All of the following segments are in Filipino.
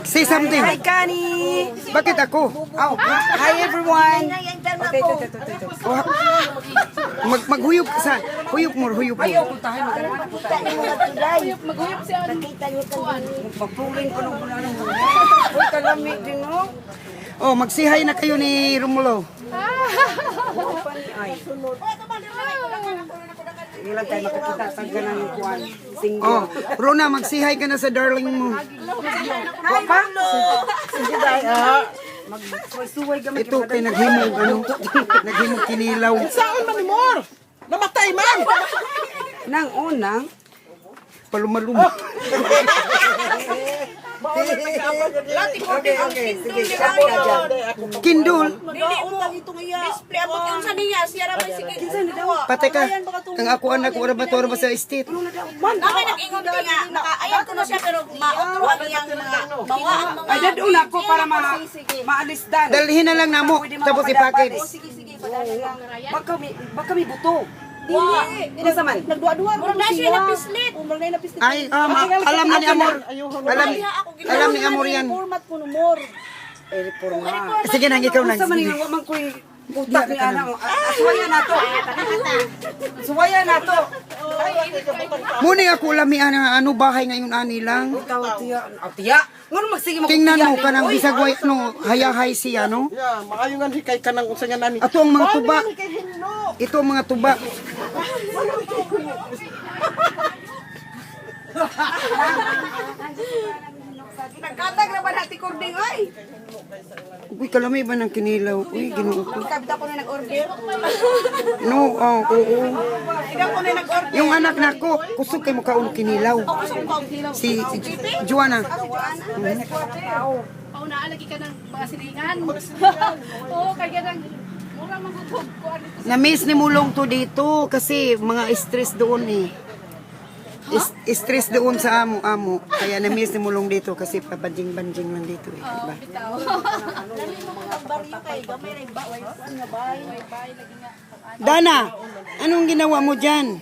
Say something. Hi, Kani. Bakit ako? Oh, hi everyone. Okay, ito. Oh, maghuyop ka sa. Huyop mo. Ayaw ko tayo magalaman po tayo. Maghuyop siya. Magpuling ko nung bulan ng bulan. Uy, kalamig din, no? Oh, magsihay na kayo ni Romulo. Ay. Hindi lang tayo makakita sa ganang kuwan. Single. Oh, Rona, magsihay ka na sa darling mo. Papa? Sige tayo. Magsuway-suway gamit. Ito kay naghimog, naghimog kinilaw. Saan man ni Mor? Namatay man! Nang unang, Palumalum. okay. Sige, siya Kindol. Display abot yung sa niya. Siya ramay sige. Pati ka. Ang ako anak, wala ba to ba sa estate? Nakay nag-ingon din nga. Nakaayaw ko na siya pero mautruan niyang mga bawa ang mga... ay, dadun ako para maalis dan. Dalhin na lang namo, tapos ipackage. Sige, padala lang. Baka may buto. Dili naman. Nagduwa-duwa. Mura na siya napislit. Ay, alam na ni Amor. Alam ni Amor yan. Format ko no more. Eh, puro nga. Sige na, ikaw na. Sa man nga man ko'y utak ni ana. Suwaya na to. Suwaya na to. Muna ako lamian na ano bahay ngayon ani lang. Tiya. Ngano magsige mo. Tingnan mo ka ng bisag way no, hayahay siya no. Ya, maayo nga hikay ka ng usa nga nani. Ato ang mga tuba. Ito ang mga tuba. Nagkatag na ba natin kording oy? Uy, kalami ba ng kinilaw? Uy, ginoo ko. Kabita ko na nag-order. No, oo. Ikaw ko na nag-order. Yung anak nako, kusog kay mo kaon kinilaw. Si Joanna. Pauna lagi ka ng mga silingan. Oo, kaya nang mura magutog ko ano to. Na-miss ni Mulong to dito kasi mga stress doon eh. Stress doon sa amo-amo. Kaya na-miss ni Mulong dito kasi pabanjing-banjing lang dito eh. Diba? Bitaw. Baryo kay gamay ray ba way nga bay lagi nga. Dana, anong ginawa mo dyan?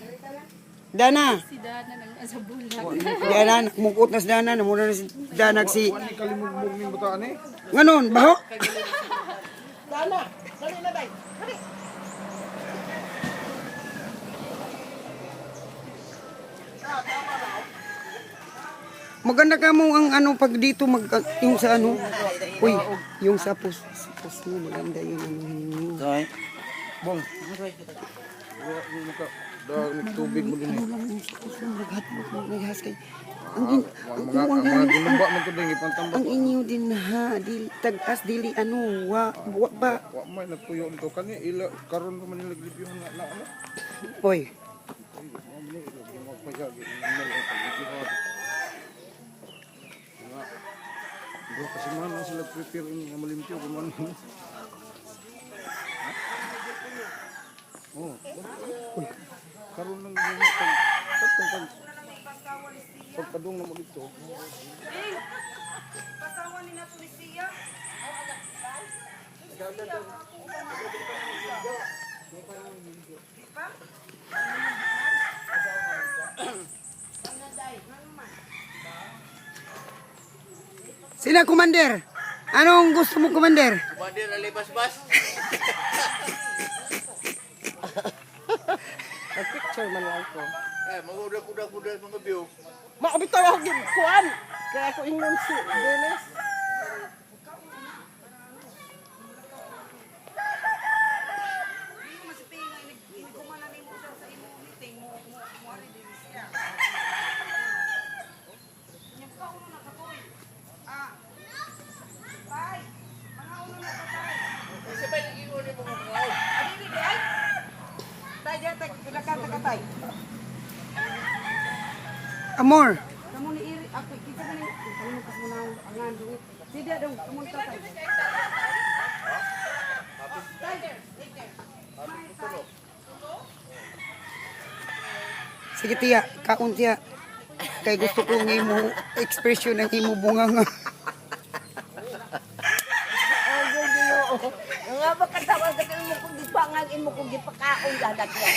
Dana. Si Dana nang asa bulag. Dana, mukot na si Dana. Namuna na si Dana si... Kalimugmug ni butaan eh. Nganon, baho? Dana, dali na day. Maganda ka mo ang ano pag dito yung sa ano. Uy, yung sa pus mo maganda yun ano. Day. Bong. Dahil tubig mo din eh. Ano lang yung sa pus mo naghas kay. Mga ginumba man ko din ipantambak. Ang inyo din ha, dili tagas dili ano wa ba. Wa may nagpuyo nito kani ila karon pa man nilaglipyo na ano. Oy, Bro, kasi man sila prepare ng malimpyo kung ano. Oh. Uy. Karon lang yung pagpadung na mo dito. Pasawa ni na tulisiya. sina commander? Anong gusto mo commander? Commander na libas-bas. Picture man lang ko. Maguda-kuda mga view. Maabitaw ako kuan. Kaya ako ingon si Dennis. Amor, Kamu ni iri ako kita kan kamu pas menang angan duit. Tidak dong, kamu tatay. sige tiya, kaon tiya. Kay gusto ko ng imo expression ng imo bunga nga. Nga ba katawag ka mo kung gipangagin mo kung gipakaon dadak ya.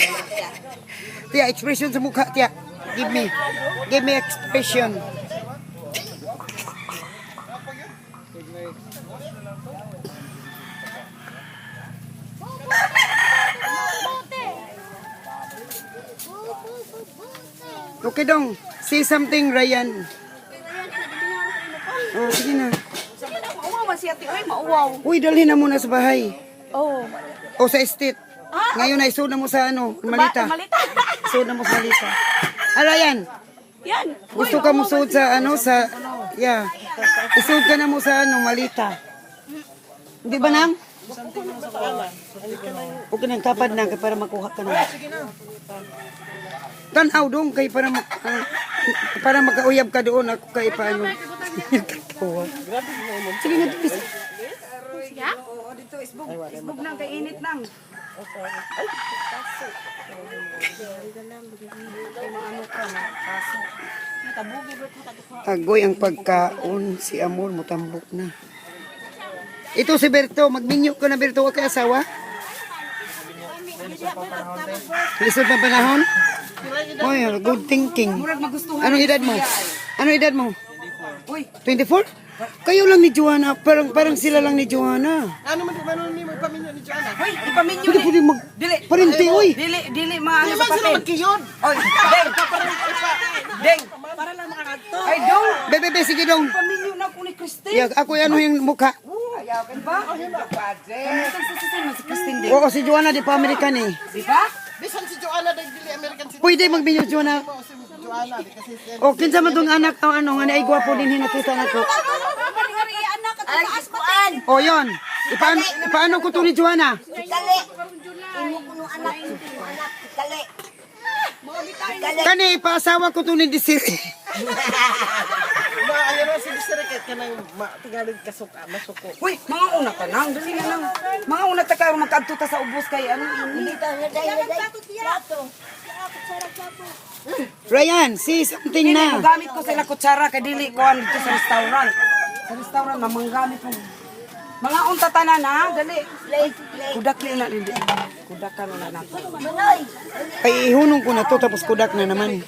Tiya, expression sa mukha tiya. Give me expression. Okay dong. Say something, Ryan. Oh, sige na. Mauwaw man si ate, oy, mauwaw. Uy, dalhin na muna sa bahay. Oh. O sa estate. Ngayon ay na mo sa ano, malita. Malita. Suod na mo sa malita. Ah, Ryan, Yan. gusto ka mo suod sa ano, sa, yeah. Isuod ka na mo sa ano, malita. Hindi ba, Nang? Huwag ka nang kapad na, kaya para makuha ka na. Tanaw dong, kay para makauyab ka doon, ako kay paano. Katawa. Sige nga, please. Oo, dito isbog. Isbog nang kay init nang. Agoy ang pagkaon, si Amor mutambok na. Ito si Berto, magminyo ka na Berto, wag kay asawa? Lisod pa panahon? Oy, good thinking. Murag magustuhan. Anong edad mo? Anong edad mo? Uy, 24? Kayo lang ni Joanna, parang sila lang ni Joanna. Ano man ni may pamilya ni Joanna? uy, ipaminyo Hindi ni. pwede mag... Dili. Parinti, oy! Dili maano sa Sila papel. magkiyon. Oy, deng. Deng. Para lang makakadto. Ay, dong. Bebe, sige dong. Ipaminyo na ko ni Christine. Yeah, ako ano yung mukha. Ayaw ka ba? Kami si Christine deng. Oo, si Joanna di pa American eh. Di ba? Bisan si Joanna dili American si Pwede magminyo Joanna. Joanna di kasi si O, kinsa man tong anak o ano, nga ay gwapo din hinakita na ko. O, yon. Ipaano ko to ni Joanna? Kali. Imo kuno anak kali. Kani, ipaasawa ko to ni Desiree. na ayon si Desiree kanang tigalig kasuka masuko. Uy, mga una ka nang. Dali na nang. Mga una ta kayo makadto ta sa ubos kay ano. Dito na day. Plato. Ryan, see something Dili na. mo gamit ko sila kutsara kay dili ko an dito sa restaurant. Sa restaurant mamanggamit ko. Mga unta tanan ha, dali. Kudak na dili. Kudak ka na nato. Manoy. Ay, ihunong ko na to, tapos kudak na naman.